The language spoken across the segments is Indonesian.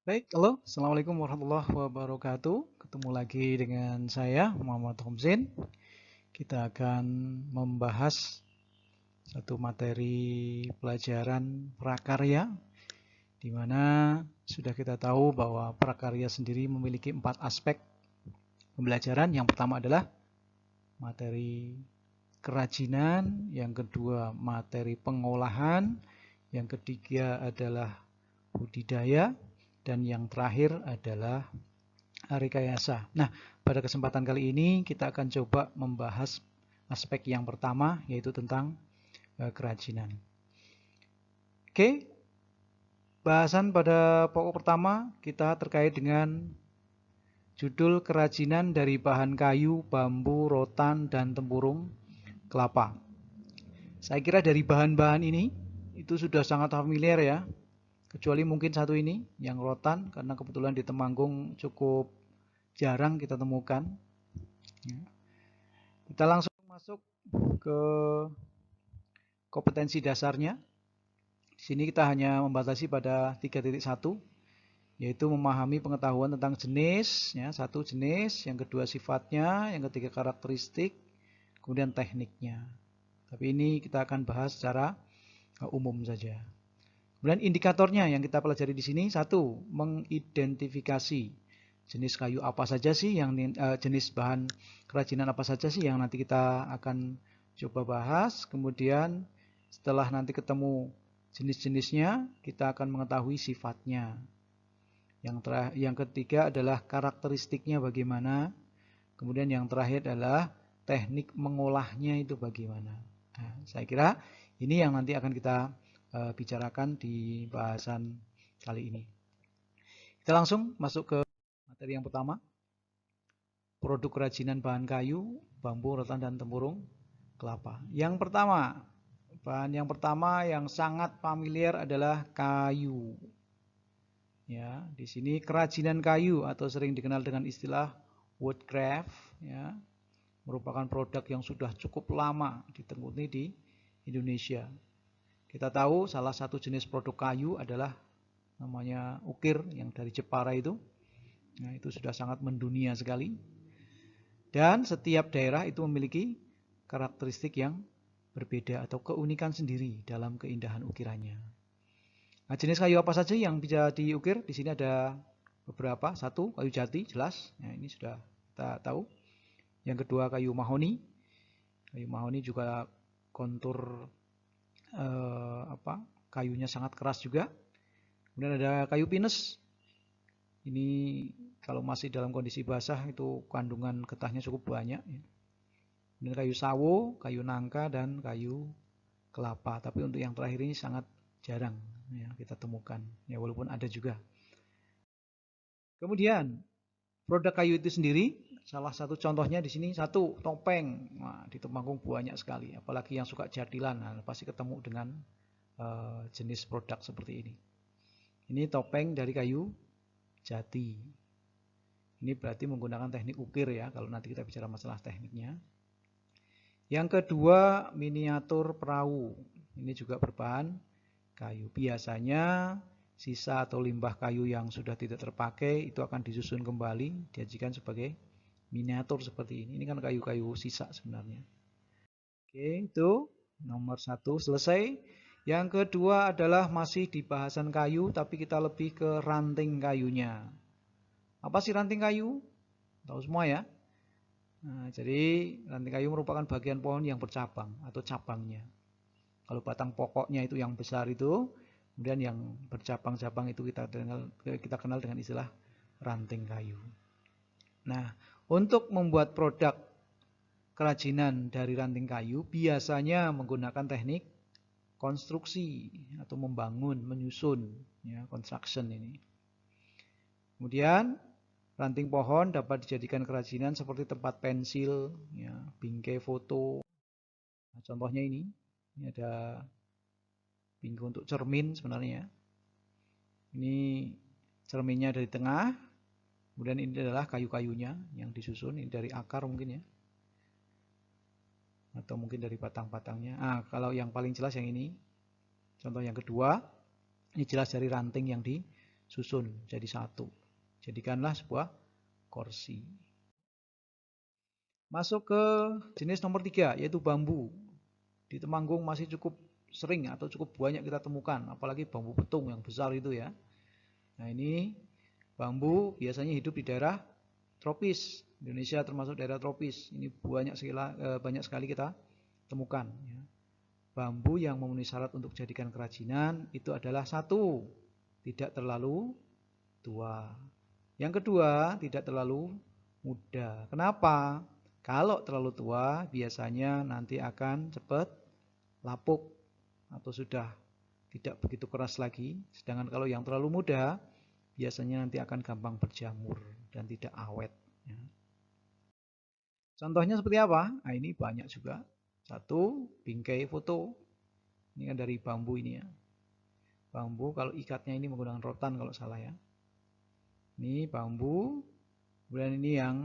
Baik, halo, Assalamualaikum warahmatullahi wabarakatuh. Ketemu lagi dengan saya, Muhammad Homsin. Kita akan membahas satu materi pelajaran prakarya, di mana sudah kita tahu bahwa prakarya sendiri memiliki 4 aspek pembelajaran. Yang pertama adalah materi kerajinan, yang kedua materi pengolahan, yang ketiga adalah budidaya, dan yang terakhir adalah rekayasa. Nah, pada kesempatan kali ini kita akan coba membahas aspek yang pertama, yaitu tentang kerajinan. Oke, bahasan pada pokok pertama kita terkait dengan judul kerajinan dari bahan kayu, bambu, rotan, dan tempurung kelapa. Saya kira dari bahan-bahan ini itu sudah sangat familiar ya, kecuali mungkin satu ini yang rotan, karena kebetulan di Temanggung cukup jarang kita temukan. Kita langsung masuk ke kompetensi dasarnya. Di sini kita hanya membatasi pada 3.1, yaitu memahami pengetahuan tentang jenis, ya, satu jenis, yang kedua sifatnya, yang ketiga karakteristik, kemudian tekniknya. Tapi ini kita akan bahas secara umum saja. Kemudian indikatornya yang kita pelajari di sini, satu, mengidentifikasi jenis kayu apa saja sih, yang jenis bahan kerajinan apa saja sih yang nanti kita akan coba bahas. Kemudian setelah nanti ketemu jenis-jenisnya, kita akan mengetahui sifatnya. Yang ketiga adalah karakteristiknya bagaimana. Kemudian yang terakhir adalah teknik mengolahnya itu bagaimana. Nah, saya kira ini yang nanti akan kita bicarakan di bahasan kali ini. Kita langsung masuk ke materi yang pertama. Produk kerajinan bahan kayu, bambu, rotan, dan tempurung kelapa. Yang pertama, bahan yang pertama yang sangat familiar adalah kayu. Ya, di sini kerajinan kayu atau sering dikenal dengan istilah woodcraft, ya, merupakan produk yang sudah cukup lama ditekuni di Indonesia. Kita tahu salah satu jenis produk kayu adalah namanya ukir yang dari Jepara itu. Nah, itu sudah sangat mendunia sekali. Dan setiap daerah itu memiliki karakteristik yang berbeda atau keunikan sendiri dalam keindahan ukirannya. Nah, jenis kayu apa saja yang bisa diukir? Di sini ada beberapa. Satu, kayu jati, jelas. Nah, ini sudah kita tahu. Yang kedua, kayu mahoni. Kayu mahoni juga kontur kayunya sangat keras juga. Kemudian ada kayu pinus. Ini kalau masih dalam kondisi basah itu kandungan getahnya cukup banyak. Kemudian kayu sawo, kayu nangka, dan kayu kelapa. Tapi untuk yang terakhir ini sangat jarang ya, kita temukan. Ya, walaupun ada juga. Kemudian produk kayu itu sendiri, salah satu contohnya di sini satu topeng. Nah, di Temanggung banyak sekali. Apalagi yang suka jadilan, nah, pasti ketemu dengan jenis produk seperti ini. Ini topeng dari kayu jati. Ini berarti menggunakan teknik ukir ya, kalau nanti kita bicara masalah tekniknya. Yang kedua, miniatur perahu. Ini juga berbahan kayu. Biasanya sisa atau limbah kayu yang sudah tidak terpakai itu akan disusun kembali, diajikan sebagai miniatur seperti ini. Ini kan kayu-kayu sisa sebenarnya. Oke, itu nomor satu selesai. Yang kedua adalah masih di bahasan kayu, tapi kita lebih ke ranting kayunya. Apa sih ranting kayu? Tahu semua ya? Nah, jadi ranting kayu merupakan bagian pohon yang bercabang atau cabangnya. Kalau batang pokoknya itu yang besar itu, kemudian yang bercabang-cabang itu kita kenal dengan istilah ranting kayu. Nah, untuk membuat produk kerajinan dari ranting kayu biasanya menggunakan teknik konstruksi atau membangun, menyusun, ya, construction ini. Kemudian ranting pohon dapat dijadikan kerajinan seperti tempat pensil, ya, bingkai foto. Nah, contohnya ini ada bingkai untuk cermin sebenarnya. Ini cerminnya dari tengah, kemudian ini adalah kayu-kayunya yang disusun. Ini dari akar mungkin ya, atau mungkin dari batang-batangnya. Ah, kalau yang paling jelas yang ini, contoh yang kedua, ini jelas dari ranting yang susun jadi satu. Jadikanlah sebuah kursi. Masuk ke jenis nomor 3, yaitu bambu. Di Temanggung masih cukup sering atau cukup banyak kita temukan, apalagi bambu petung yang besar itu ya. Nah, ini bambu biasanya hidup di daerah tropis. Indonesia termasuk daerah tropis. Ini banyak sekali kita temukan. Ya. Bambu yang memenuhi syarat untuk dijadikan kerajinan itu adalah satu, tidak terlalu tua. Yang kedua, tidak terlalu muda. Kenapa? Kalau terlalu tua, biasanya nanti akan cepat lapuk atau sudah tidak begitu keras lagi. Sedangkan kalau yang terlalu muda, biasanya nanti akan gampang berjamur dan tidak awet. Ya. Contohnya seperti apa? Nah, ini banyak juga. Satu, bingkai foto. Ini kan dari bambu ini ya. Bambu kalau ikatnya ini menggunakan rotan kalau salah ya. Ini bambu. Kemudian ini yang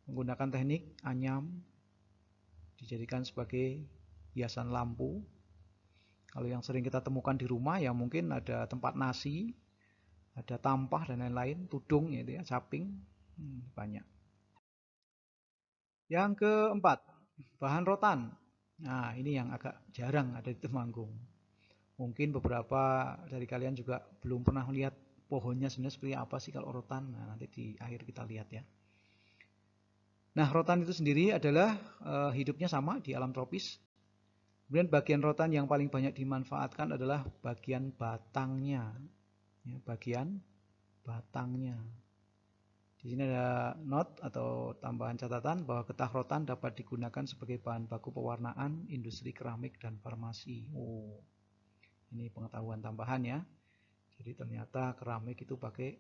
menggunakan teknik anyam. Dijadikan sebagai hiasan lampu. Kalau yang sering kita temukan di rumah ya mungkin ada tempat nasi, ada tampah dan lain-lain, tudung gitu ya, caping, banyak. Yang keempat, bahan rotan. Nah, ini yang agak jarang ada di Temanggung. Mungkin beberapa dari kalian juga belum pernah melihat pohonnya sebenarnya seperti apa sih kalau rotan. Nah, nanti di akhir kita lihat ya. Nah, rotan itu sendiri adalah hidupnya sama di alam tropis. Kemudian bagian rotan yang paling banyak dimanfaatkan adalah bagian batangnya. Ya, bagian batangnya. Di sini ada note atau tambahan catatan bahwa getah rotan dapat digunakan sebagai bahan baku pewarnaan, industri keramik, dan farmasi. Oh, ini pengetahuan tambahan ya. Jadi ternyata keramik itu pakai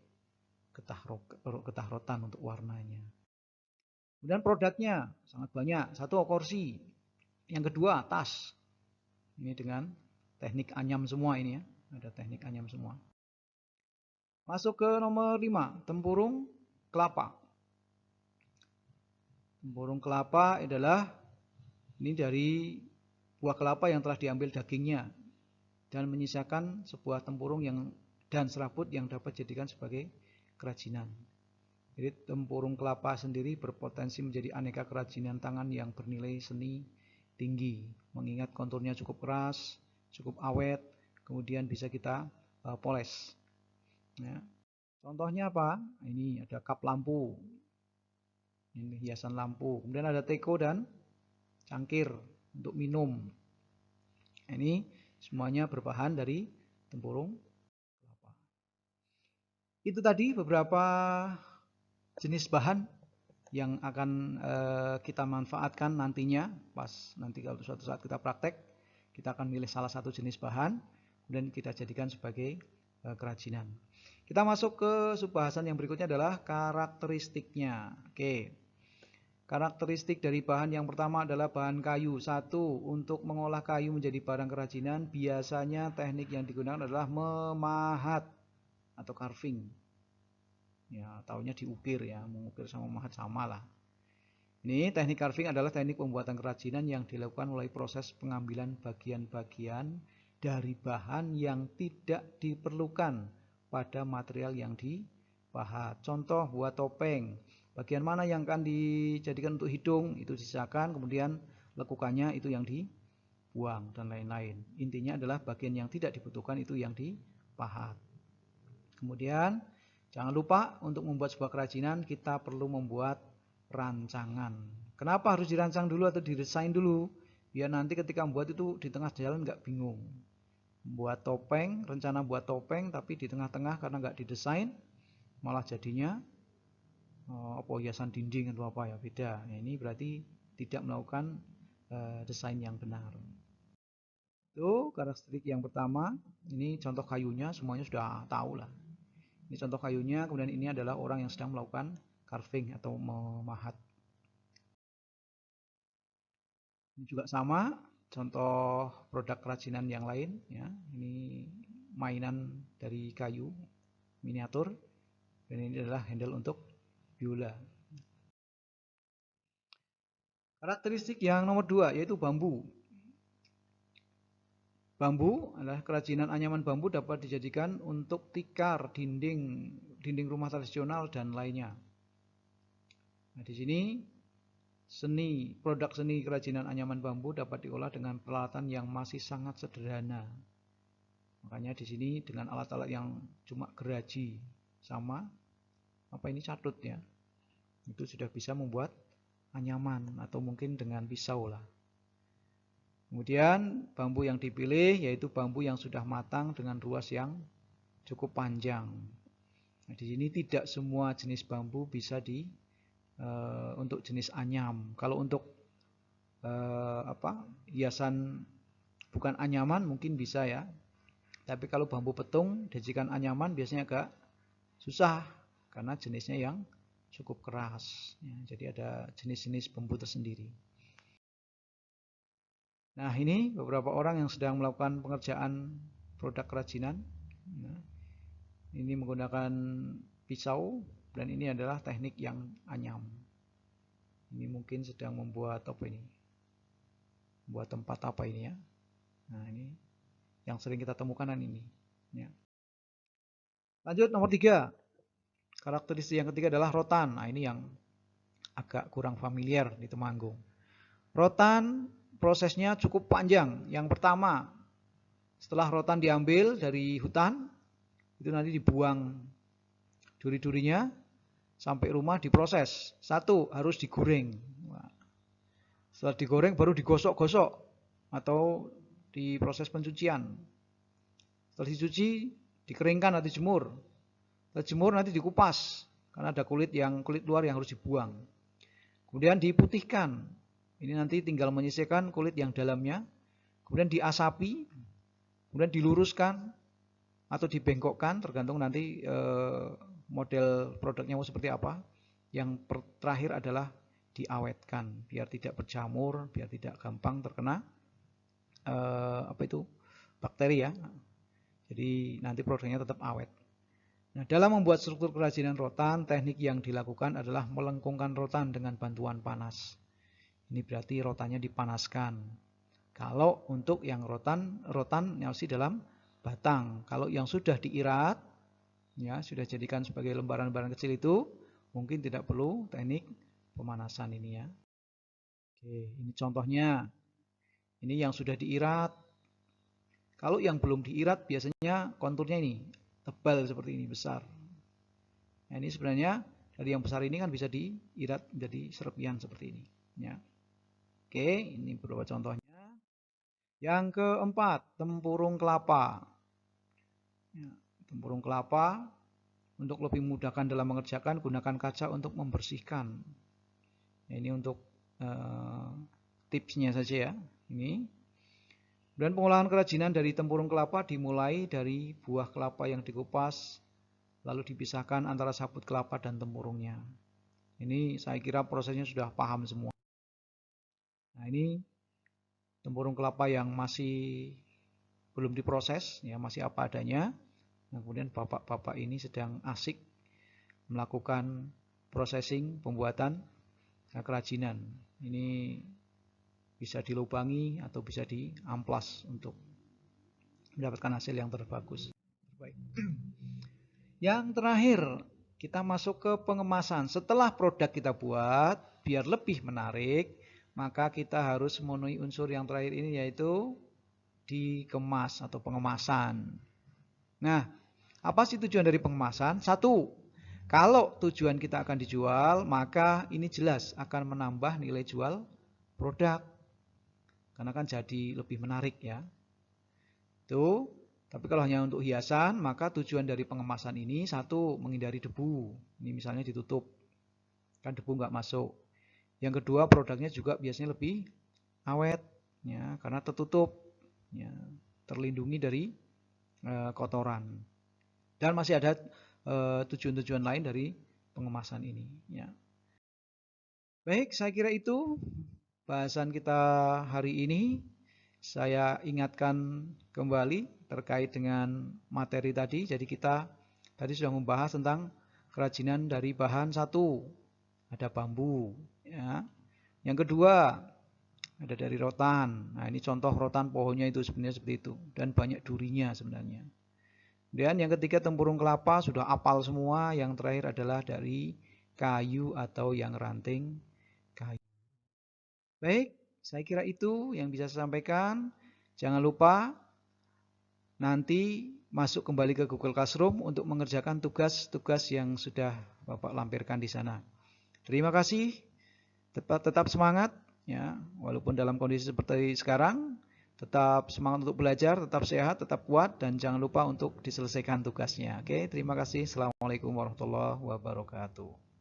getah rotan untuk warnanya. Kemudian produknya sangat banyak. Satu, kursi. Yang kedua, tas. Ini dengan teknik anyam semua ini ya. Ada teknik anyam semua. Masuk ke nomor 5, tempurung kelapa. Tempurung kelapa adalah ini dari buah kelapa yang telah diambil dagingnya dan menyisakan sebuah tempurung dan serabut yang dapat dijadikan sebagai kerajinan. Jadi tempurung kelapa sendiri berpotensi menjadi aneka kerajinan tangan yang bernilai seni tinggi, mengingat konturnya cukup keras, cukup awet, kemudian bisa kita poles. Ya. Contohnya apa? Ini ada kap lampu, ini hiasan lampu. Kemudian ada teko dan cangkir untuk minum. Ini semuanya berbahan dari tempurung kelapa. Itu tadi beberapa jenis bahan yang akan kita manfaatkan nantinya pas nanti kalau suatu saat kita praktek, kita akan milih salah satu jenis bahan kemudian kita jadikan sebagai kerajinan. Kita masuk ke subbahasan yang berikutnya adalah karakteristiknya. Oke. Karakteristik dari bahan yang pertama adalah bahan kayu. Satu, untuk mengolah kayu menjadi barang kerajinan biasanya teknik yang digunakan adalah memahat atau carving. Ya, taunya diukir ya, mengukir sama memahat sama lah. Ini teknik carving adalah teknik pembuatan kerajinan yang dilakukan melalui proses pengambilan bagian-bagian dari bahan yang tidak diperlukan pada material yang dipahat. Contoh buat topeng. Bagian mana yang akan dijadikan untuk hidung itu disisakan, kemudian lekukannya itu yang dibuang dan lain-lain. Intinya adalah bagian yang tidak dibutuhkan itu yang dipahat. Kemudian jangan lupa untuk membuat sebuah kerajinan kita perlu membuat rancangan. Kenapa harus dirancang dulu atau didesain dulu? Biar nanti ketika membuat itu di tengah jalan nggak bingung. Buat topeng, rencana buat topeng tapi di tengah-tengah karena nggak didesain malah jadinya hiasan dinding atau apa ya, beda. Nah, ini berarti tidak melakukan desain yang benar. Itu karakteristik yang pertama. Ini contoh kayunya semuanya sudah tahu lah. Ini contoh kayunya, kemudian ini adalah orang yang sedang melakukan carving atau memahat. Ini juga sama, contoh produk kerajinan yang lain ya. Ini mainan dari kayu miniatur dan ini adalah handle untuk biola. Karakteristik yang nomor 2 yaitu bambu. Bambu adalah kerajinan anyaman bambu dapat dijadikan untuk tikar, dinding rumah tradisional dan lainnya. Nah, di sini produk seni kerajinan anyaman bambu dapat diolah dengan peralatan yang masih sangat sederhana. Makanya di sini dengan alat-alat yang cuma geraji sama catut ya. Itu sudah bisa membuat anyaman atau mungkin dengan pisau lah. Kemudian bambu yang dipilih yaitu bambu yang sudah matang dengan ruas yang cukup panjang. Nah, di sini tidak semua jenis bambu bisa untuk jenis anyam. Kalau untuk hiasan bukan anyaman mungkin bisa ya. Tapi kalau bambu petung dijadikan anyaman biasanya agak susah karena jenisnya yang cukup keras. Ya, jadi ada jenis-jenis bambu tersendiri. Nah, ini beberapa orang yang sedang melakukan pengerjaan produk kerajinan. Nah, ini menggunakan pisau dan ini adalah teknik yang anyam. Ini mungkin sedang membuat apa ini? Membuat tempat apa ini ya? Nah, ini yang sering kita temukan ini. Ya. Lanjut nomor 3. Karakteristik yang ketiga adalah rotan. Nah, ini yang agak kurang familiar di Temanggung. Rotan prosesnya cukup panjang. Yang pertama, setelah rotan diambil dari hutan, itu nanti dibuang duri-durinya sampai rumah diproses. 1, harus digoreng. Setelah digoreng baru digosok-gosok atau diproses pencucian. Setelah dicuci, dikeringkan atau dijemur. Setelah jemur nanti dikupas karena ada kulit luar yang harus dibuang. Kemudian diputihkan. Ini nanti tinggal menyisihkan kulit yang dalamnya. Kemudian diasapi, kemudian diluruskan atau dibengkokkan, tergantung nanti model produknya mau seperti apa. Yang terakhir adalah diawetkan, biar tidak berjamur, biar tidak gampang terkena bakteri ya. Jadi nanti produknya tetap awet. Nah, dalam membuat struktur kerajinan rotan, teknik yang dilakukan adalah melengkungkan rotan dengan bantuan panas. Ini berarti rotannya dipanaskan. Kalau untuk yang rotan masih dalam batang. Kalau yang sudah diirat, ya sudah jadikan sebagai lembaran-lembaran kecil itu, mungkin tidak perlu teknik pemanasan ini ya. Oke, ini contohnya. Ini yang sudah diirat. Kalau yang belum diirat biasanya konturnya ini tebal seperti ini, besar. Nah, ini sebenarnya dari yang besar ini kan bisa diirat menjadi serpian seperti ini ya. Oke, ini beberapa contohnya. Yang keempat, tempurung kelapa. Ya, tempurung kelapa, untuk lebih memudahkan dalam mengerjakan, gunakan kaca untuk membersihkan. Ya, ini untuk tipsnya saja ya. Ini. Dan pengolahan kerajinan dari tempurung kelapa dimulai dari buah kelapa yang dikupas, lalu dipisahkan antara sabut kelapa dan tempurungnya. Ini saya kira prosesnya sudah paham semua. Nah, ini tempurung kelapa yang masih belum diproses, ya masih apa adanya. Nah, kemudian bapak-bapak ini sedang asik melakukan processing, pembuatan kerajinan. Ini bisa dilubangi atau bisa diamplas untuk mendapatkan hasil yang terbagus. Baik. Yang terakhir, kita masuk ke pengemasan. Setelah produk kita buat, biar lebih menarik, maka kita harus memenuhi unsur yang terakhir ini, yaitu dikemas atau pengemasan. Nah, apa sih tujuan dari pengemasan? 1, kalau tujuan kita akan dijual, maka ini jelas akan menambah nilai jual produk. Karena kan jadi lebih menarik ya. Tapi kalau hanya untuk hiasan, maka tujuan dari pengemasan ini 1, menghindari debu. Ini misalnya ditutup, kan debu nggak masuk. Yang kedua, produknya juga biasanya lebih awet, ya, karena tertutup, ya, terlindungi dari kotoran. Dan masih ada tujuan-tujuan lain dari pengemasan ini. Ya. Baik, saya kira itu bahasan kita hari ini. Saya ingatkan kembali terkait dengan materi tadi. Jadi kita tadi sudah membahas tentang kerajinan dari bahan 1, ada bambu. Ya. Yang kedua, ada dari rotan. Nah, ini contoh rotan pohonnya itu sebenarnya seperti itu. Dan banyak durinya sebenarnya. Dan yang ketiga tempurung kelapa sudah apal semua. Yang terakhir adalah dari kayu atau yang ranting kayu. Baik, saya kira itu yang bisa saya sampaikan. Jangan lupa nanti masuk kembali ke Google Classroom untuk mengerjakan tugas-tugas yang sudah Bapak lampirkan di sana. Terima kasih. Tetap semangat ya, walaupun dalam kondisi seperti sekarang, tetap semangat untuk belajar, tetap sehat, tetap kuat dan jangan lupa untuk diselesaikan tugasnya. Oke, terima kasih. Assalamualaikum warahmatullahi wabarakatuh.